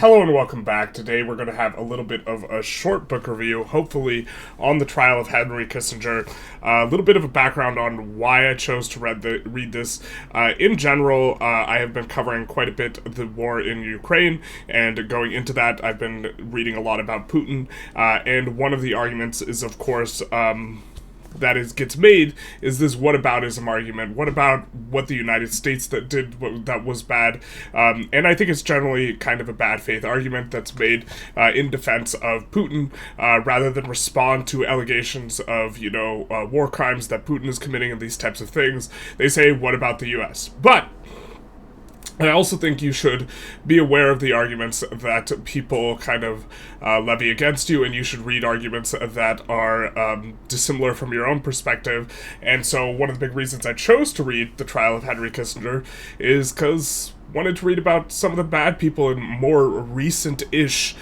Hello and welcome back. Today we're going to have a little bit of a short book review, hopefully on the trial of Henry Kissinger. A little bit of a background on why I chose to read this. In general, I have been covering quite a bit the war in Ukraine, and going into that, I've been reading a lot about Putin. And one of the arguments is, of course, gets made is this whataboutism argument. What about what the United States that was bad? And I think it's generally kind of a bad faith argument that's made in defense of Putin, rather than respond to allegations of war crimes that Putin is committing and these types of things. They say, what about the U.S.? But I also think you should be aware of the arguments that people kind of levy against you, and you should read arguments that are dissimilar from your own perspective. And so one of the big reasons I chose to read The Trial of Henry Kissinger is because wanted to read about some of the bad people in more recent-ish,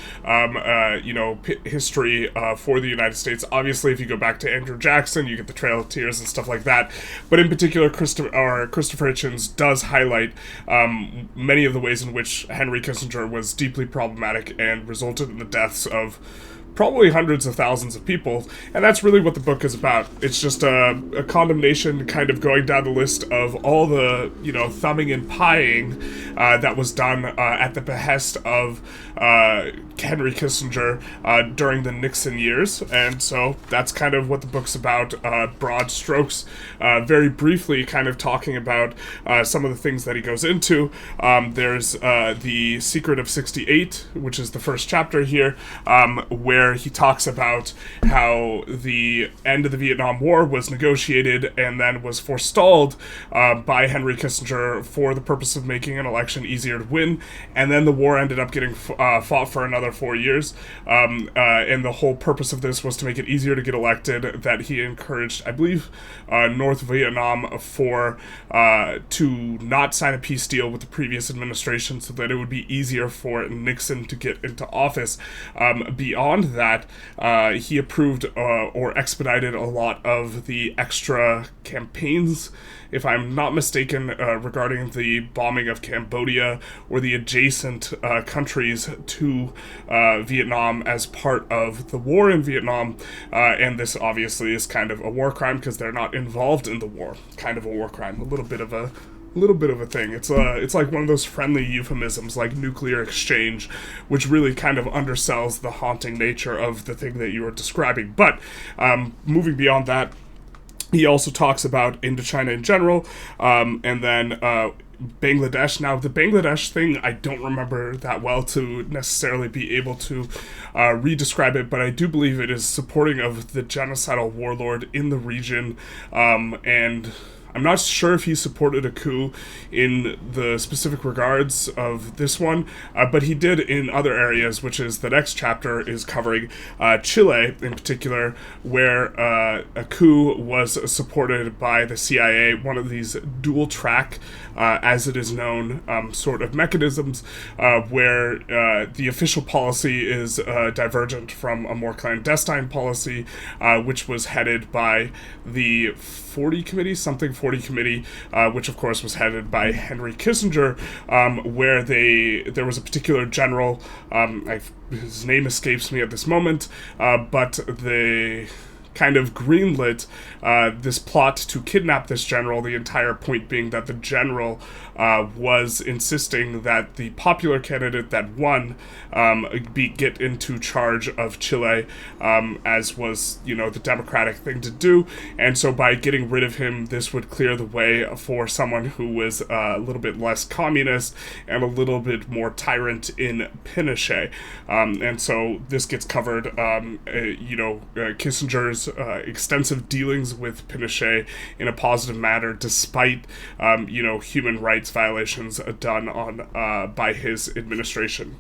history for the United States. Obviously, if you go back to Andrew Jackson, you get the Trail of Tears and stuff like that. But in particular, Christopher Hitchens does highlight many of the ways in which Henry Kissinger was deeply problematic and resulted in the deaths of probably hundreds of thousands of people, and that's really what the book is about. It's just a condemnation, kind of going down the list of all the, thumbing and pieing that was done at the behest of Henry Kissinger during the Nixon years, and so that's kind of what the book's about, broad strokes. Very briefly, kind of talking about some of the things that he goes into. There's The Secret of 68, which is the first chapter here, where he talks about how the end of the Vietnam War was negotiated and then was forestalled by Henry Kissinger for the purpose of making an election easier to win, and then the war ended up getting fought for another 4 years, and the whole purpose of this was to make it easier to get elected, that he encouraged, I believe, North Vietnam to not sign a peace deal with the previous administration so that it would be easier for Nixon to get into office. Beyond that, he approved or expedited a lot of the extra campaigns, if I'm not mistaken, regarding the bombing of Cambodia or the adjacent countries to Vietnam as part of the war in Vietnam, and this obviously is kind of a war crime because they're not involved in the war. Kind of a war crime, a little bit of a thing. It's like one of those friendly euphemisms like nuclear exchange, which really kind of undersells the haunting nature of the thing that you were describing. But moving beyond that, he also talks about Indochina in general, and then Bangladesh. Now, the Bangladesh thing, I don't remember that well to necessarily be able to re-describe it, but I do believe it is supporting of the genocidal warlord in the region, and I'm not sure if he supported a coup in the specific regards of this one, but he did in other areas, which is the next chapter is covering Chile in particular, where a coup was supported by the CIA, one of these dual track, as it is known, sort of mechanisms, where the official policy is divergent from a more clandestine policy, which was headed by the 40 Committee, which of course was headed by Henry Kissinger, where there was a particular general, his name escapes me at this moment, but they kind of greenlit this plot to kidnap this general, the entire point being that the general was insisting that the popular candidate that won get into charge of Chile, as was, the democratic thing to do, and so by getting rid of him, this would clear the way for someone who was a little bit less communist and a little bit more tyrant in Pinochet, and so this gets covered, Kissinger's extensive dealings with Pinochet in a positive manner, despite human rights violations done on by his administration.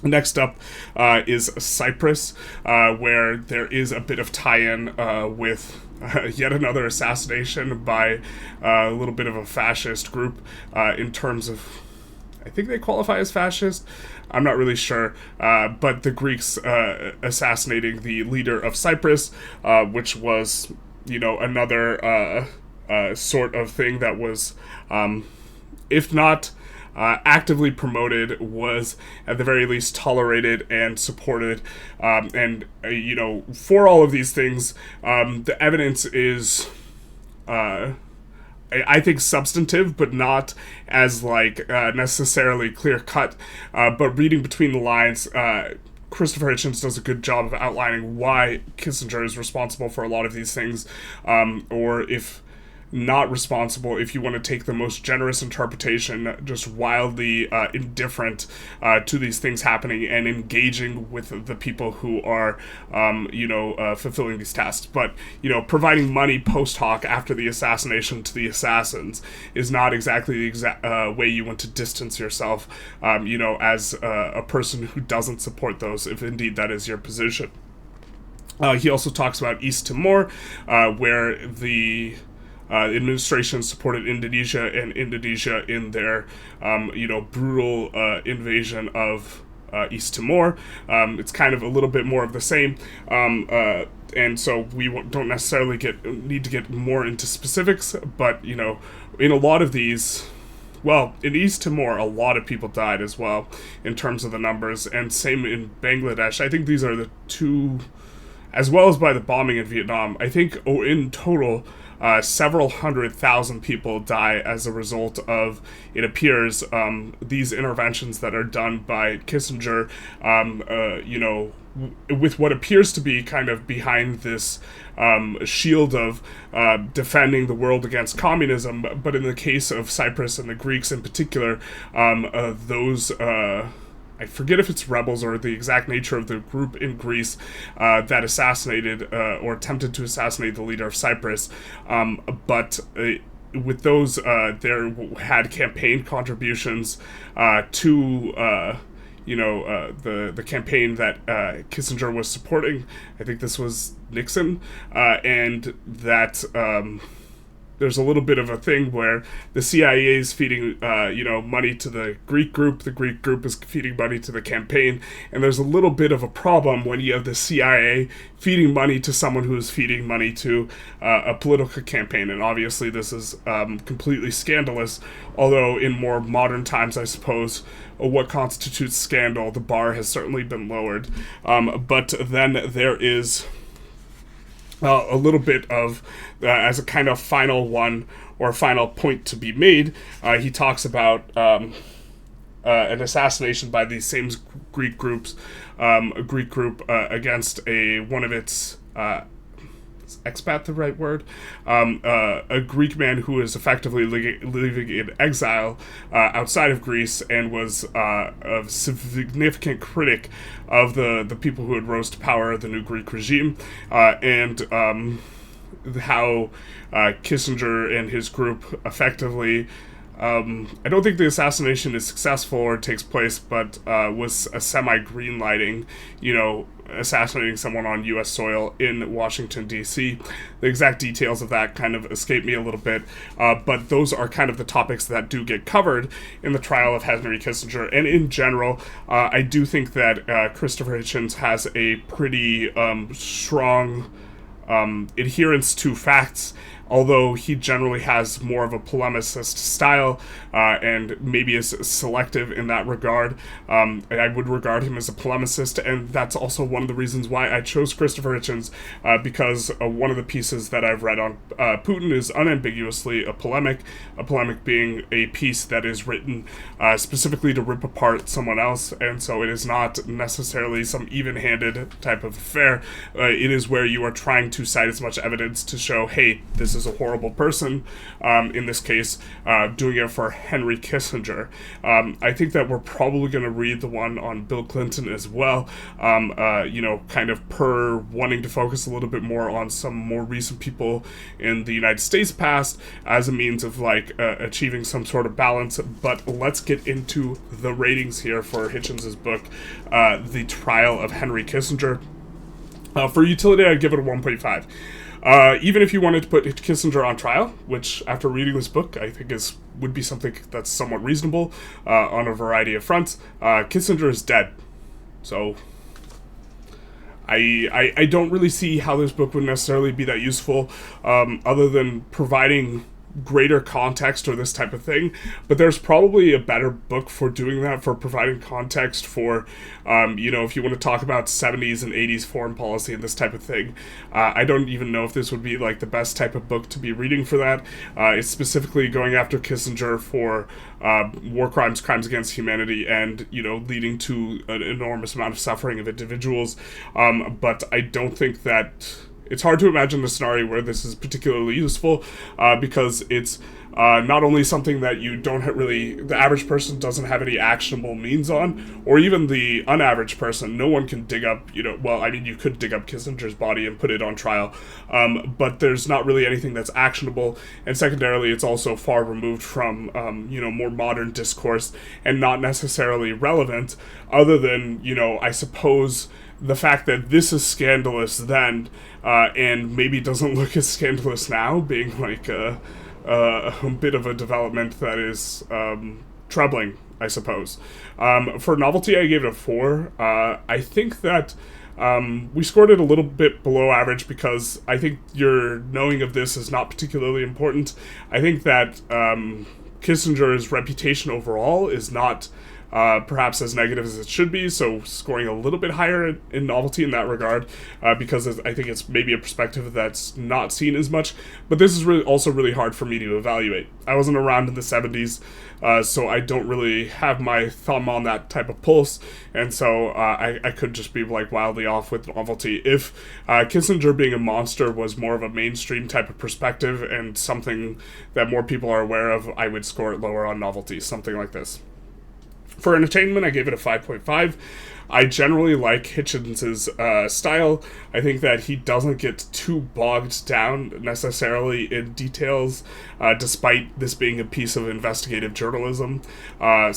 Next up is Cyprus, where there is a bit of tie-in with yet another assassination by a little bit of a fascist group, in terms of, I think they qualify as fascist. I'm not really sure, but the Greeks assassinating the leader of Cyprus, which was, another sort of thing that was, if not actively promoted, was at the very least tolerated and supported. For all of these things, the evidence is, I think, substantive, but not as necessarily clear cut. But reading between the lines, Christopher Hitchens does a good job of outlining why Kissinger is responsible for a lot of these things, or if not responsible, if you want to take the most generous interpretation, just wildly indifferent to these things happening and engaging with the people who are, fulfilling these tasks. But, providing money post hoc after the assassination to the assassins is not exactly the exact way you want to distance yourself, as a person who doesn't support those, if indeed that is your position. He also talks about East Timor, where the administration supported Indonesia and Indonesia in their, brutal invasion of East Timor. It's kind of a little bit more of the same, and so we don't necessarily need to get more into specifics, but, in a lot of these, well, in East Timor, a lot of people died as well, in terms of the numbers, and same in Bangladesh. I think these are the two, as well as by the bombing in Vietnam. I think in total, several 100,000 people die as a result of, it appears, these interventions that are done by Kissinger, with what appears to be kind of behind this shield of defending the world against communism. But in the case of Cyprus and the Greeks in particular, those I forget if it's rebels or the exact nature of the group in Greece that assassinated or attempted to assassinate the leader of Cyprus. But with those, there had campaign contributions to the campaign that Kissinger was supporting. I think this was Nixon, and that there's a little bit of a thing where the CIA is feeding, money to the Greek group is feeding money to the campaign, and there's a little bit of a problem when you have the CIA feeding money to someone who is feeding money to a political campaign, and obviously this is completely scandalous, although in more modern times, I suppose, what constitutes scandal, the bar has certainly been lowered, but then there is a little bit of, as a kind of final one, or final point to be made, he talks about an assassination by these same Greek groups, a Greek group against one of its, is expat the right word? A Greek man who is effectively living in exile outside of Greece, and was a significant critic of the people who had rose to power, the new Greek regime, and how Kissinger and his group effectively, I don't think the assassination is successful or takes place, but was a semi-green lighting, assassinating someone on U.S. soil in Washington, D.C. The exact details of that kind of escape me a little bit, but those are kind of the topics that do get covered in the trial of Henry Kissinger. And in general, I do think that Christopher Hitchens has a pretty strong adherence to facts, although he generally has more of a polemicist style, and maybe is selective in that regard. I would regard him as a polemicist, and that's also one of the reasons why I chose Christopher Hitchens, because one of the pieces that I've read on Putin is unambiguously a polemic being a piece that is written specifically to rip apart someone else, and so it is not necessarily some even-handed type of affair. It is where you are trying to cite as much evidence to show, hey, this is a horrible person, in this case, doing it for Henry Kissinger. I think that we're probably going to read the one on Bill Clinton as well, kind of per wanting to focus a little bit more on some more recent people in the United States past as a means of achieving some sort of balance. But let's get into the ratings here for Hitchens' book, The Trial of Henry Kissinger. For utility, I'd give it a 1.5. Even if you wanted to put Kissinger on trial, which after reading this book I think would be something that's somewhat reasonable on a variety of fronts, Kissinger is dead. So I don't really see how this book would necessarily be that useful, other than providing greater context or this type of thing, but there's probably a better book for doing that, for providing context for, if you want to talk about 70s and 80s foreign policy and this type of thing. I don't even know if this would be like the best type of book to be reading for that. It's specifically going after Kissinger for war crimes, crimes against humanity, and, leading to an enormous amount of suffering of individuals. But I don't think that it's hard to imagine a scenario where this is particularly useful, because it's not only something that you don't the average person doesn't have any actionable means on, or even the unaverage person. No one can dig up, you could dig up Kissinger's body and put it on trial, but there's not really anything that's actionable, and secondarily, it's also far removed from, more modern discourse, and not necessarily relevant, other than, I suppose, the fact that this is scandalous then, and maybe doesn't look as scandalous now, being like a bit of a development that is troubling, I suppose. For novelty, I gave it a 4. I think that we scored it a little bit below average because I think your knowing of this is not particularly important. I think that Kissinger's reputation overall is not perhaps as negative as it should be, so scoring a little bit higher in novelty in that regard, because I think it's maybe a perspective that's not seen as much, but this is also really hard for me to evaluate. I wasn't around in the 70s, so I don't really have my thumb on that type of pulse, and so I could just be like wildly off with novelty. If Kissinger being a monster was more of a mainstream type of perspective and something that more people are aware of, I would score it lower on novelty, something like this. For entertainment, I gave it a 5.5. I generally like Hitchens' style. I think that he doesn't get too bogged down necessarily in details, despite this being a piece of investigative journalism / a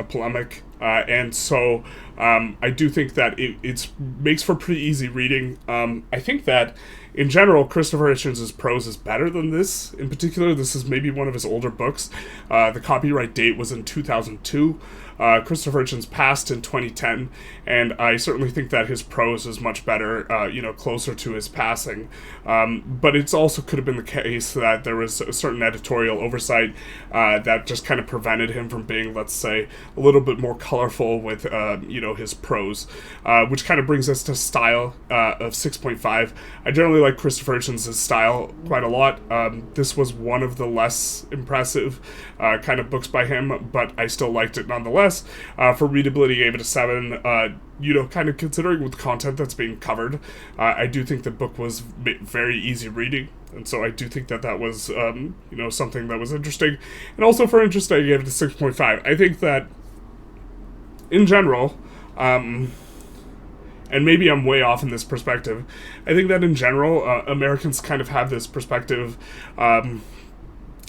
polemic. And so I do think that it makes for pretty easy reading. I think that in general, Christopher Hitchens' prose is better than this. In particular, this is maybe one of his older books. The copyright date was in 2002. Christopher Hitchens passed in 2010, and I certainly think that his prose is much better, closer to his passing. But it's also could have been the case that there was a certain editorial oversight that just kind of prevented him from being, let's say, a little bit more colorful with, his prose, which kind of brings us to style of 6.5. I generally like Christopher Hitchens' style quite a lot. This was one of the less impressive kind of books by him, but I still liked it nonetheless. For readability, I gave it a 7. Kind of considering with the content that's being covered, I do think the book was very easy reading, and so I do think that was, something that was interesting. And also for interest, I gave it a 6.5. I think that, in general, and maybe I'm way off in this perspective, I think that in general, Americans kind of have this perspective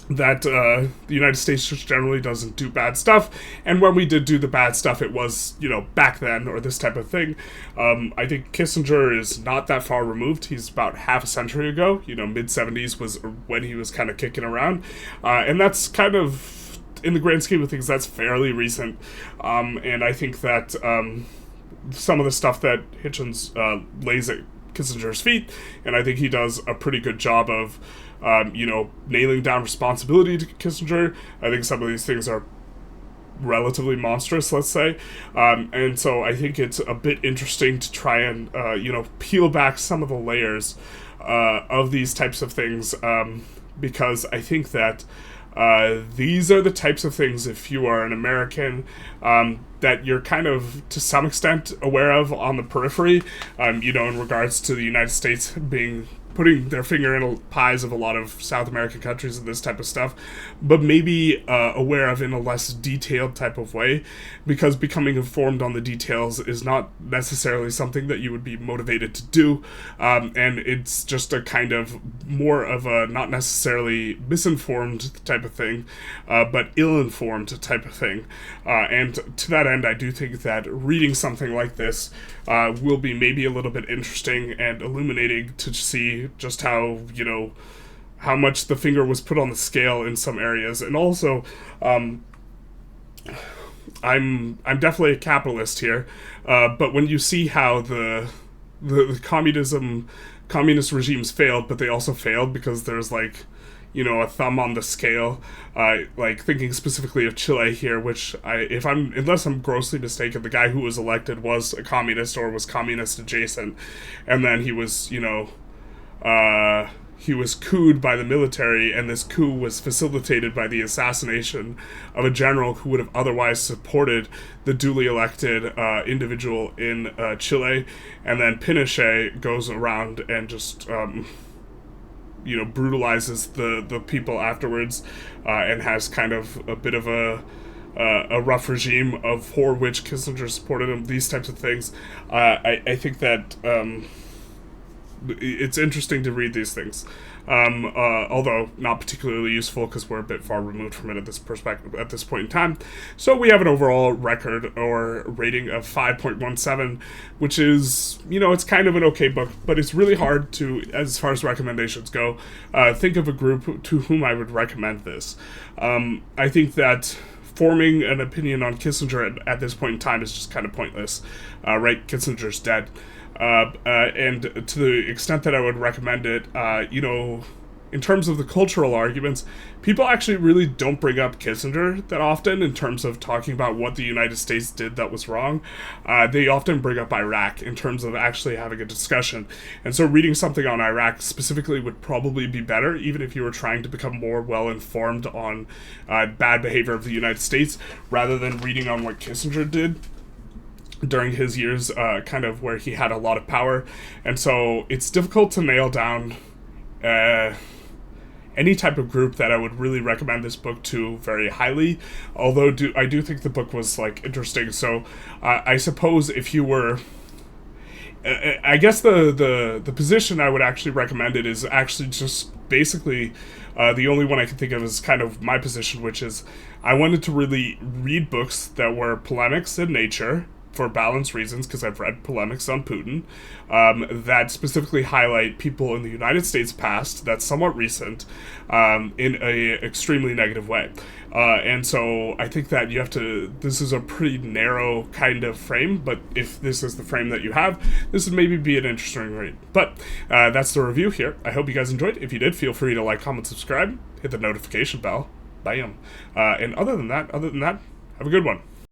that the United States just generally doesn't do bad stuff, and when we did do the bad stuff, it was, back then, or this type of thing. I think Kissinger is not that far removed. He's about half a century ago, mid-70s was when he was kind of kicking around, and that's kind of, in the grand scheme of things, that's fairly recent, and I think that some of the stuff that Hitchens lays at Kissinger's feet, and I think he does a pretty good job of nailing down responsibility to Kissinger. I think some of these things are relatively monstrous, let's say. And so I think it's a bit interesting to try and, peel back some of the layers of these types of things, because I think that these are the types of things, if you are an American, that you're kind of, to some extent, aware of on the periphery, in regards to the United States putting their finger in pies of a lot of South American countries and this type of stuff, but maybe aware of in a less detailed type of way, because becoming informed on the details is not necessarily something that you would be motivated to do, and it's just a kind of more of a not necessarily misinformed type of thing, but ill-informed type of thing. And to that end, I do think that reading something like this will be maybe a little bit interesting and illuminating to see just how much the finger was put on the scale in some areas. And also, I'm definitely a capitalist here, but when you see how the communist regimes failed, but they also failed because there's a thumb on the scale, like thinking specifically of Chile here, which unless I'm grossly mistaken, the guy who was elected was a communist or was communist adjacent, and then he was, he was couped by the military, and this coup was facilitated by the assassination of a general who would have otherwise supported the duly elected individual in Chile. And then Pinochet goes around and just brutalizes the people afterwards, and has kind of a bit of a rough regime for which Kissinger supported him. These types of things. I think that it's interesting to read these things, although not particularly useful because we're a bit far removed from it at this point in time. So we have an overall record or rating of 5.17, which is, it's kind of an okay book, but it's really hard to, as far as recommendations go, think of a group to whom I would recommend this. I think that forming an opinion on Kissinger at this point in time is just kind of pointless. Right? Kissinger's dead. And to the extent that I would recommend it, in terms of the cultural arguments, people actually really don't bring up Kissinger that often in terms of talking about what the United States did that was wrong. They often bring up Iraq in terms of actually having a discussion. And so reading something on Iraq specifically would probably be better, even if you were trying to become more well-informed on bad behavior of the United States, rather than reading on what Kissinger did during his years, kind of where he had a lot of power. And so it's difficult to nail down any type of group that I would really recommend this book to very highly, although I do think the book was interesting. So I suppose if you were, I guess the position I would actually recommend it is actually just basically the only one I can think of is kind of my position, which is I wanted to really read books that were polemics in nature, for balanced reasons, because I've read polemics on Putin, that specifically highlight people in the United States past that's somewhat recent, in a extremely negative way. And so I think that this is a pretty narrow kind of frame, but if this is the frame that you have, this would maybe be an interesting read. But that's the review here. I hope you guys enjoyed. If you did, feel free to like, comment, subscribe, hit the notification bell. Bam. And other than that, have a good one.